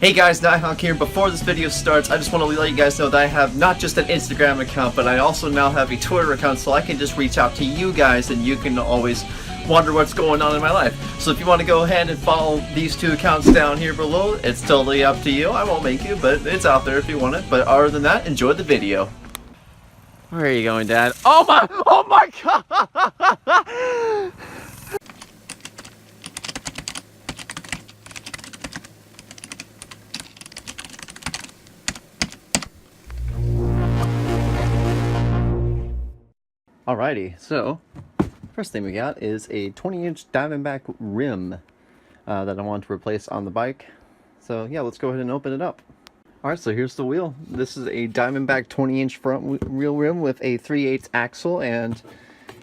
Hey guys, Nighthawk here. Before this video starts, I just want to let you guys know that I have not just an Instagram account, but I also now have a Twitter account, so I can just reach out to you guys and you can always wonder what's going on in my life. So if you want to go ahead and follow these two accounts down here below, it's totally up to you. I won't make you, but it's out there if you want it. But other than that, enjoy the video. Where are you going, Dad? Oh my god! Alrighty, so first thing we got is a 20-inch Diamondback rim that I want to replace on the bike. So yeah, let's go ahead and open it up. Alright, so here's the wheel. This is a Diamondback 20-inch front wheel rim with a 3/8 axle and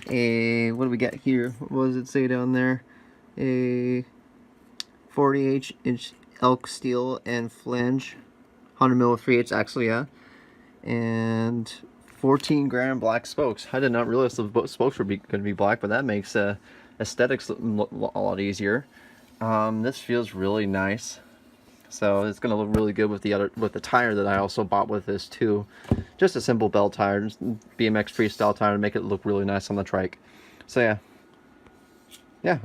a, what do we got here? What does it say down there? A 48-inch elk steel and flange, 100 mil with 3/8 axle, yeah. And 14-gram black spokes. I did not realize the spokes were going to be black, but that makes aesthetics a lot easier. This feels really nice, so it's going to look really good with the tire that I also bought with this too. Just a simple bell tire, just BMX freestyle tire to make it look really nice on the trike. So yeah.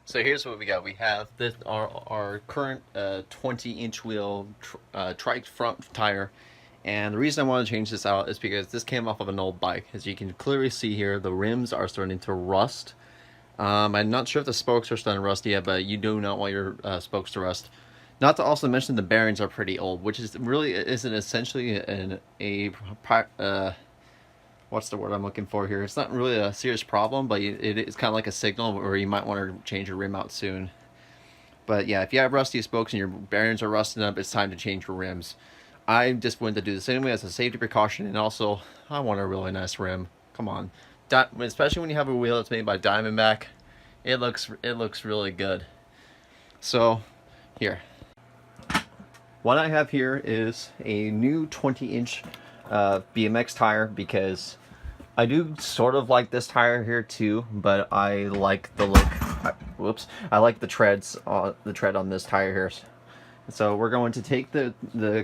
So here's what we got. We have this our current 20-inch wheel trike front tire. And the reason I want to change this out is because this came off of an old bike. As you can clearly see here, the rims are starting to rust. I'm not sure if the spokes are starting to rust yet, but you do not want your spokes to rust. Not to also mention the bearings are pretty old, which is really isn't essentially what's the word I'm looking for here? It's not really a serious problem, but it's kind of like a signal where you might want to change your rim out soon. But yeah, if you have rusty spokes and your bearings are rusting up, it's time to change your rims. I just wanted to do this anyway as a safety precaution, and also I want a really nice rim. Come on, especially when you have a wheel that's made by Diamondback, it looks really good. So here, what I have here is a new 20-inch BMX tire, because I do sort of like this tire here too, but I like the look. I like the tread on this tire here. So we're going to take the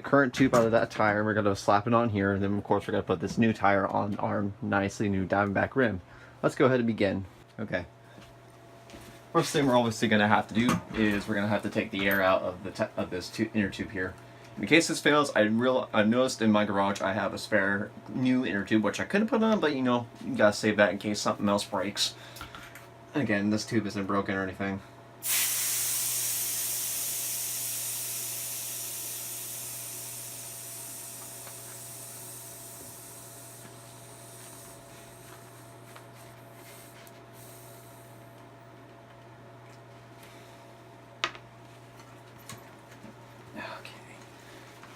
current tube out of that tire, and we're going to slap it on here, and then of course we're going to put this new tire on our nicely new Diamondback rim. Let's go ahead and begin. Okay. First thing we're obviously going to have to do is we're going to have to take the air out of this inner tube here. In case this fails, I noticed in my garage I have a spare new inner tube, which I could have put on, but you know, you gotta save that in case something else breaks. Again, this tube isn't broken or anything.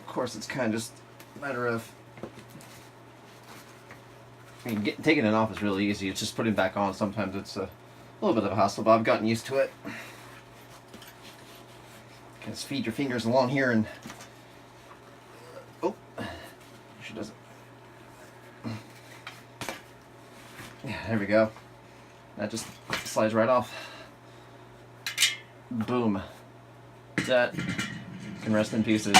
Of course, it's kind of just a matter of, I mean, taking it off is really easy. It's just putting it back on. Sometimes it's a little bit of a hassle, but I've gotten used to it. Just feed your fingers along here and, oh, she doesn't. Yeah, there we go. That just slides right off. Boom. That can rest in pieces.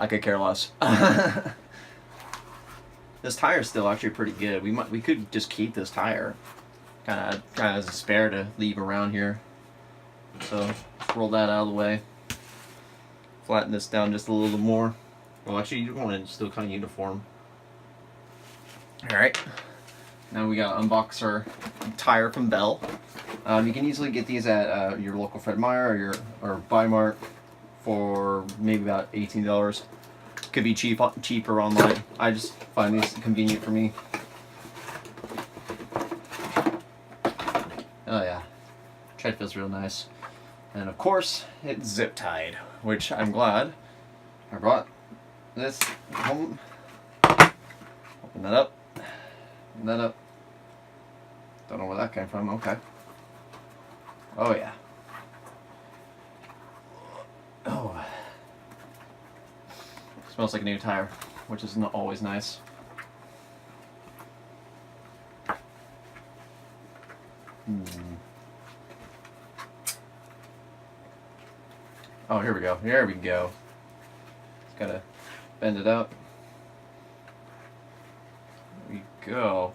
I could care less. This tire is still actually pretty good. We could just keep this tire, kind of as a spare to leave around here. So roll that out of the way. Flatten this down just a little bit more. Well, actually, you want it still kind of uniform. All right. Now we gotta unbox our tire from Bell. You can easily get these at your local Fred Meyer or Bimart for maybe about $18. Could be cheaper online. I just find these convenient for me. Oh yeah, tread feels real nice. And of course, it's zip tied, which I'm glad. I brought this home. Open that up. Open that up. Don't know where that came from. Okay. Oh yeah. Oh. Smells like a new tire, which is always nice. Oh, here we go. There we go. Just gotta bend it out. There we go.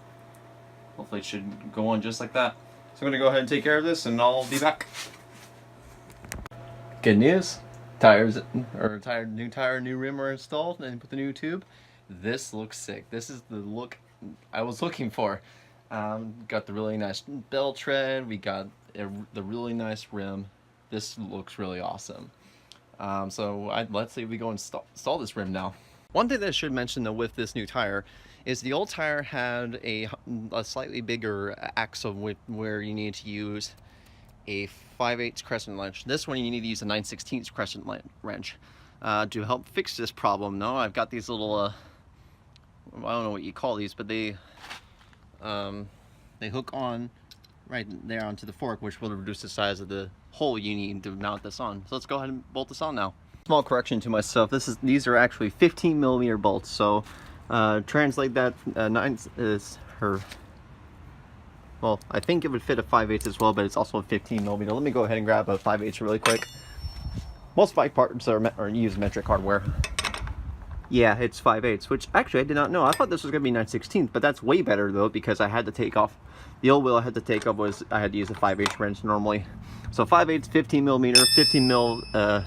Hopefully it should go on just like that. So I'm gonna go ahead and take care of this and I'll be back. Good news. New tire, new rim are installed and put the new tube. This looks sick. This is the look I was looking for. Got the really nice bell tread. We got the really nice rim. This looks really awesome. Let's see if we go install this rim now. One thing that I should mention though with this new tire is the old tire had a slightly bigger axle where you need to use a 5/8 crescent wrench. This one you need to use a 9/16 crescent wrench to help fix this problem. No, I've got these little I don't know what you call these, but they hook on right there onto the fork, which will reduce the size of the hole you need to mount this on. So let's go ahead and bolt this on now. Small correction to myself. These are actually 15mm bolts. So translate that 9 is her. Well, I think it would fit a 5/8 as well, but it's also a 15mm. Let me go ahead and grab a 5/8 really quick. Most bike parts are use metric hardware. Yeah, it's 5/8, which actually I did not know. I thought this was going to be 9/16, but that's way better though, because I had to take off. The old wheel I had to take off was I had to use a 5/8 wrench normally. So 5/8, 15mm, 15mm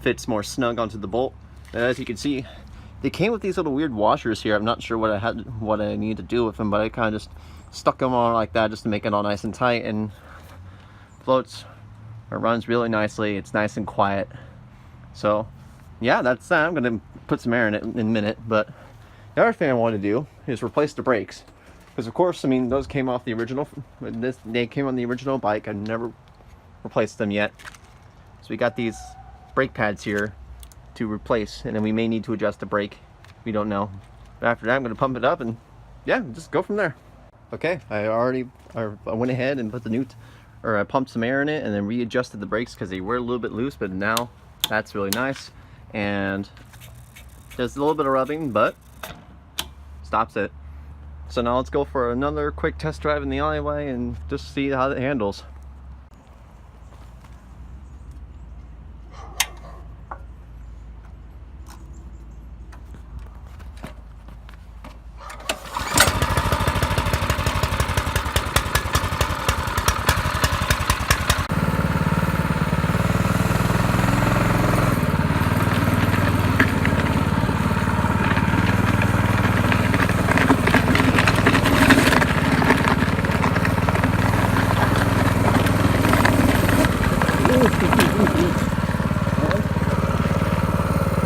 fits more snug onto the bolt. And as you can see, they came with these little weird washers here. I'm not sure what I need to do with them, but I kind of just stuck them on like that just to make it all nice and tight, and floats or runs really nicely. It's nice and quiet. So yeah, that's that. I'm gonna put some air in it in a minute. But the other thing I want to do is replace the brakes, because of course, I mean, those came off the original. They came on the original bike. I've never replaced them yet. So we got these brake pads here to replace, and then we may need to adjust the brake. We don't know. But after that, I'm gonna pump it up and yeah, just go from there. Okay, I went ahead and put I pumped some air in it and then readjusted the brakes because they were a little bit loose, but now that's really nice. And there's a little bit of rubbing, but stops it. So now let's go for another quick test drive in the alleyway and just see how it handles.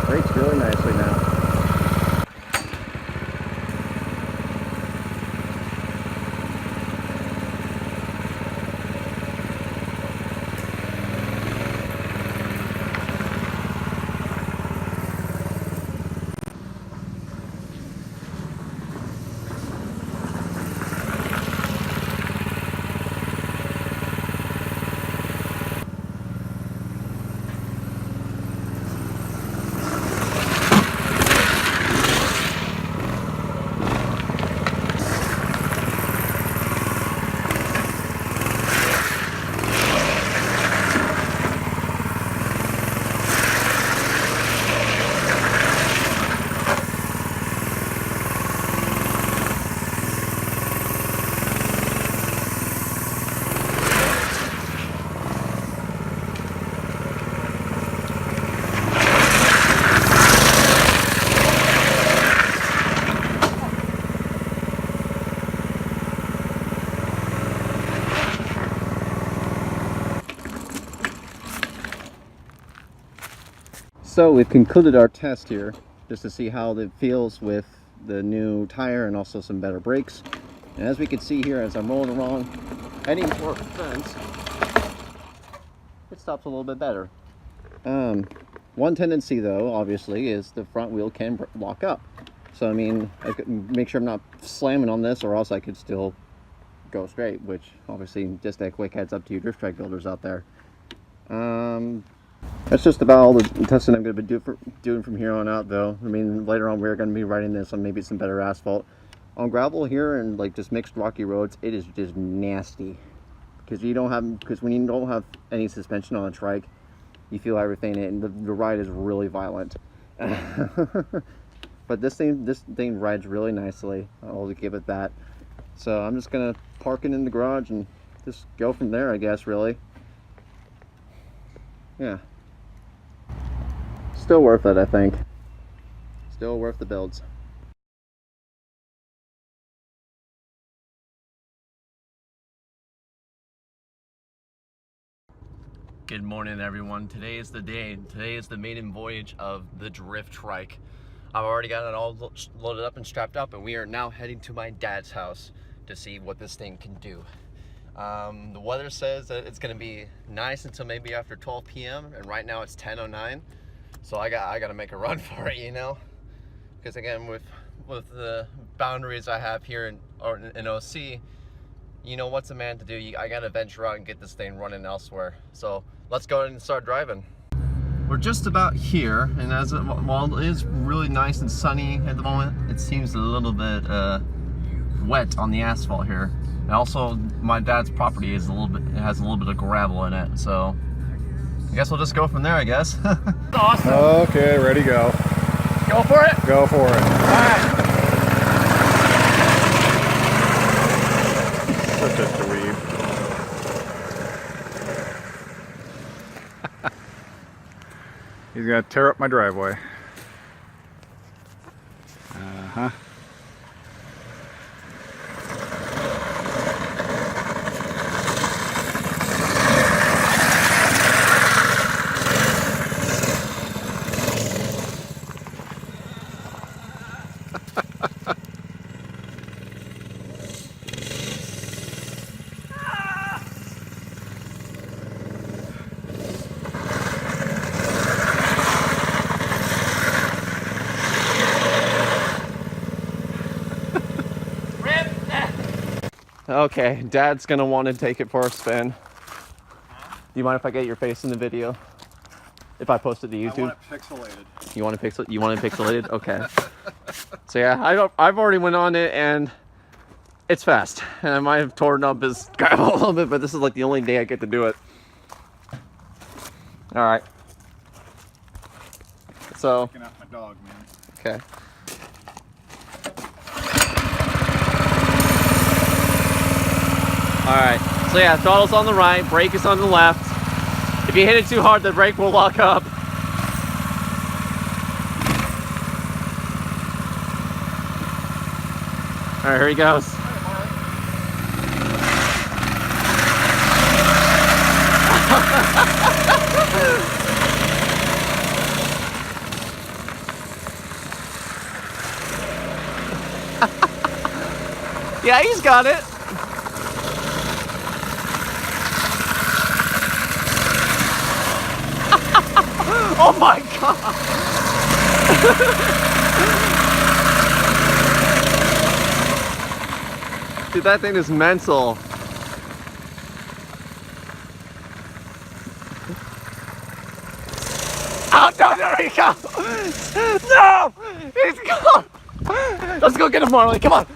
Brakes really nicely now. So we've concluded our test here just to see how it feels with the new tire and also some better brakes. And as we can see here, as I'm rolling along heading toward the fence, it stops a little bit better. One tendency though, obviously, is the front wheel can lock up. So I mean, I could make sure I'm not slamming on this, or else I could still go straight, which obviously just a quick heads up to you Drift Trike builders out there. That's just about all the testing I'm going to be doing from here on out, though. I mean, later on we're going to be riding this on maybe some better asphalt. On gravel here and like just mixed rocky roads, it is just nasty. Because when you don't have any suspension on a trike, you feel everything, and the ride is really violent. But this thing rides really nicely. I'll give it that. So I'm just gonna park it in the garage and just go from there, I guess, really. Yeah. Still worth it, I think. Still worth the builds. Good morning, everyone. Today is the day. Today is the maiden voyage of the Drift Trike. I've already got it all loaded up and strapped up, and we are now heading to my dad's house to see what this thing can do. The weather says that it's going to be nice until maybe after 12 p.m. and right now it's 10:09. So I got to make a run for it, you know, because again, with the boundaries I have here in OC, you know, what's a man to do? I got to venture out and get this thing running elsewhere. So let's go ahead and start driving. We're just about here, and while it is really nice and sunny at the moment, it seems a little bit wet on the asphalt here. And also, my dad's property has a little bit of gravel in it, so I guess we'll just go from there, I guess. Awesome. Okay, ready, go. Go for it? Go for it. All right. Such a dweeb. He's gonna tear up my driveway. Uh-huh. Okay, Dad's gonna want to take it for a spin. Do you mind if I get your face in the video? If I post it to YouTube? I want it pixelated. You want it pixelated? Okay. So yeah, I've already went on it and it's fast. And I might have torn up his gravel a little bit, but this is like the only day I get to do it. All right. So. Checking out my dog, man. Okay. Alright, so yeah, throttle's on the right, brake is on the left. If you hit it too hard, the brake will lock up. Alright, here he goes. Yeah, he's got it. Oh my god! Dude, that thing is mental. Oh no, there he goes! No! He's gone! Let's go get him, Marley, come on!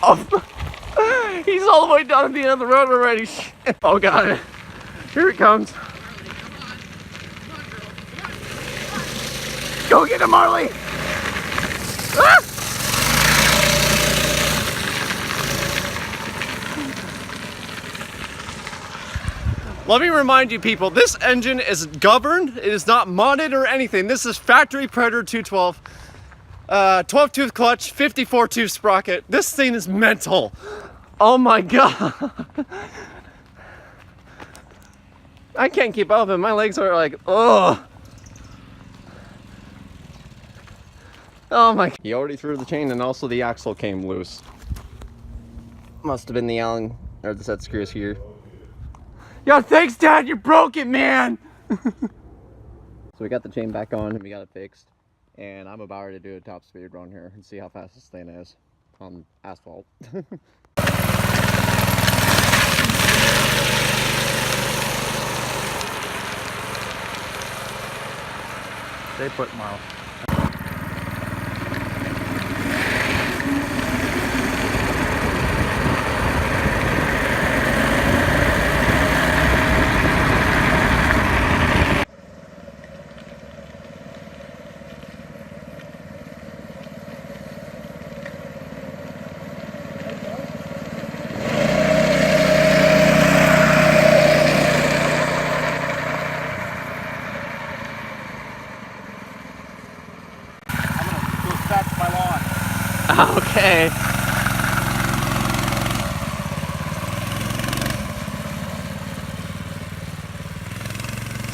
Oh, he's all the way down at the end of the road already. Oh god. Here it comes. Go get him, Marley! Ah! Let me remind you people, this engine is governed. It is not modded or anything. This is factory Predator 212. 12-tooth clutch, 54-tooth sprocket. This thing is mental. Oh my god. I can't keep up with it. My legs are like, ugh. Oh my. He already threw the chain and also the axle came loose. Must have been the Allen or the set screws here. Yo, thanks Dad, you broke it, man! So we got the chain back on and we got it fixed. And I'm about to do a top speed run here and see how fast this thing is on asphalt. Stay put, Marl.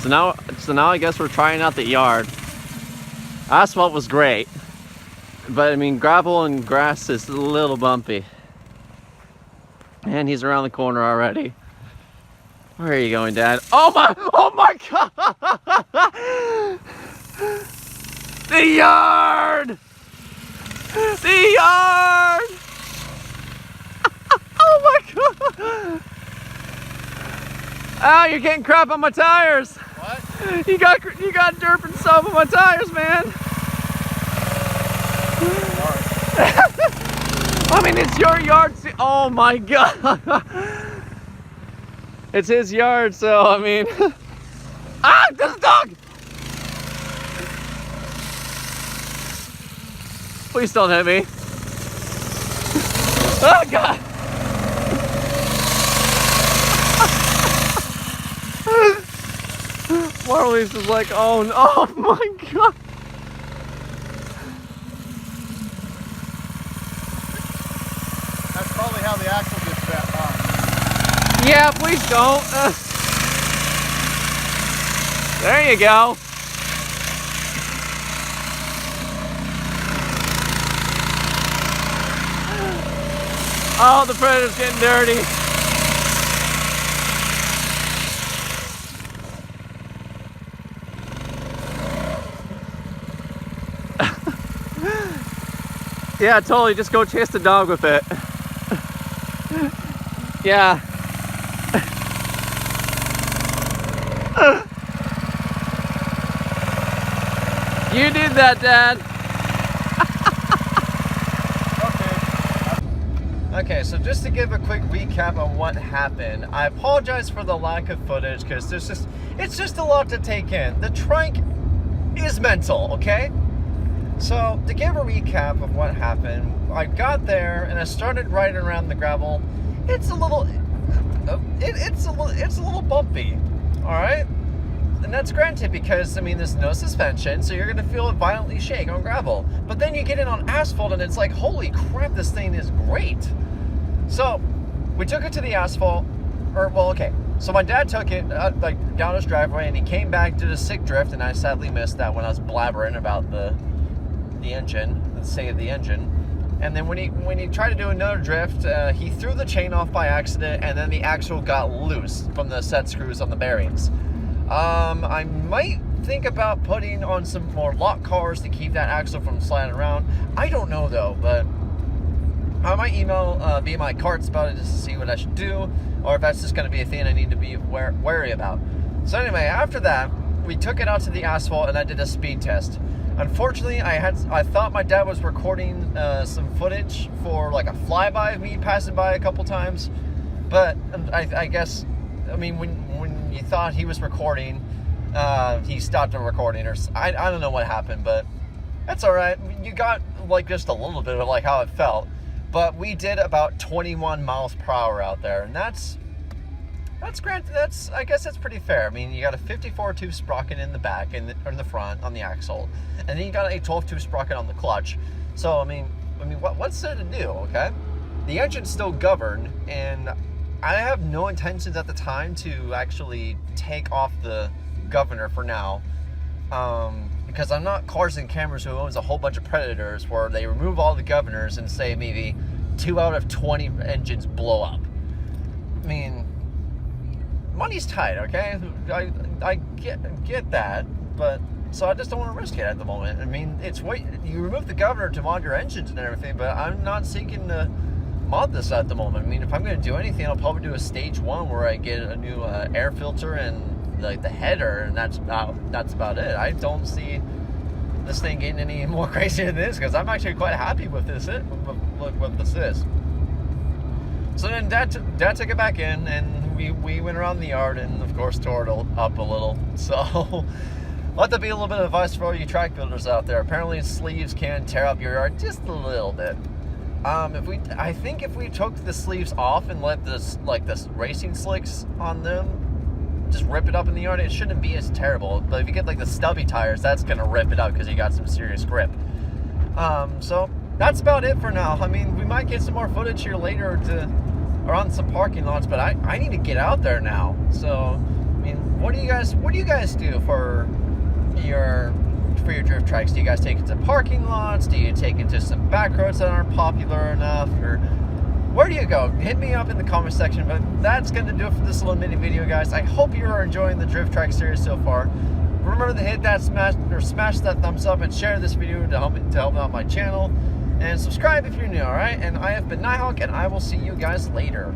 So now I guess we're trying out the yard. Asphalt was great, but I mean gravel and grass is a little bumpy. And he's around the corner already. Where are you going, Dad? Oh my God! The yard! The yard! Oh my God! Oh, you're getting crap on my tires. What? You got dirt and stuff on my tires, man. I mean, it's your yard. Oh my God. It's his yard, so I mean. Ah, there's a dog. Please don't hit me. Oh God. Marley's is like, oh no, oh my God. That's probably how the axle gets that hot. Yeah, please don't. There you go. Oh, the Predator's getting dirty. Yeah, totally. Just go chase the dog with it. Yeah. You did that, Dad. Okay, so just to give a quick recap on what happened, I apologize for the lack of footage because it's just a lot to take in. The trike is mental, okay? So to give a recap of what happened, I got there and I started riding around the gravel. It's a little bumpy, all right? And that's granted because, I mean, there's no suspension, so you're gonna feel it violently shake on gravel. But then you get in on asphalt and it's like, holy crap, this thing is great. So we took it to the asphalt, so my dad took it like down his driveway and he came back, did a sick drift, and I sadly missed that when I was blabbering about the engine, the state of the engine. And then when he tried to do another drift, he threw the chain off by accident, and then the axle got loose from the set screws on the bearings. I might think about putting on some more lock cars to keep that axle from sliding around. I don't know though, but I might email BMI Carts about it just to see what I should do, or if that's just going to be a thing I need to be wary about. So anyway, after that, we took it out to the asphalt and I did a speed test. Unfortunately, I thought my dad was recording some footage for like a flyby of me passing by a couple times, but I guess, I mean, when you thought he was recording, he stopped the recording, or I don't know what happened, but that's all right. You got like just a little bit of like how it felt, but we did about 21 miles per hour out there, and that's granted. I guess that's pretty fair. I mean, you got a 54 tooth sprocket in the back and in the front on the axle, and then you got a 12 tooth sprocket on the clutch. So I mean, what's there to do? Okay, the engine's still governed, and I have no intentions at the time to actually take off the governor for now, because I'm not Cars and Cameras who owns a whole bunch of Predators where they remove all the governors and say maybe 2 out of 20 engines blow up. I mean, money's tight, okay? I get that, but so I just don't want to risk it at the moment. I mean, you remove the governor to mod your engines and everything, but I'm not seeking to mod this at the moment. I mean, if I'm going to do anything, I'll probably do a stage 1 where I get a new air filter and like the header, and that's about it. I don't see this thing getting any more crazy than this, because I'm actually quite happy with this. What this is. So then Dad took it back in, and we went around the yard, and of course tore it up a little. So let that be a little bit of advice for all you track builders out there. Apparently sleeves can tear up your yard just a little bit. I think if we took the sleeves off and let this racing slicks on them just rip it up in the yard, it shouldn't be as terrible. But if you get like the stubby tires, that's gonna rip it up because you got some serious grip. So that's about it for now. I mean, we might get some more footage here later or on some parking lots, but I need to get out there now. So, I mean, what do you guys do for your drift trikes? Do you guys take it to parking lots? Do you take it to some back roads that aren't popular enough? Or where do you go? Hit me up in the comment section. But that's going to do it for this little mini video, guys. I hope you are enjoying the Drift Trike series so far. Remember to hit that smash that thumbs up and share this video to help out my channel. And subscribe if you're new, alright? And I have been Nighthawk, and I will see you guys later.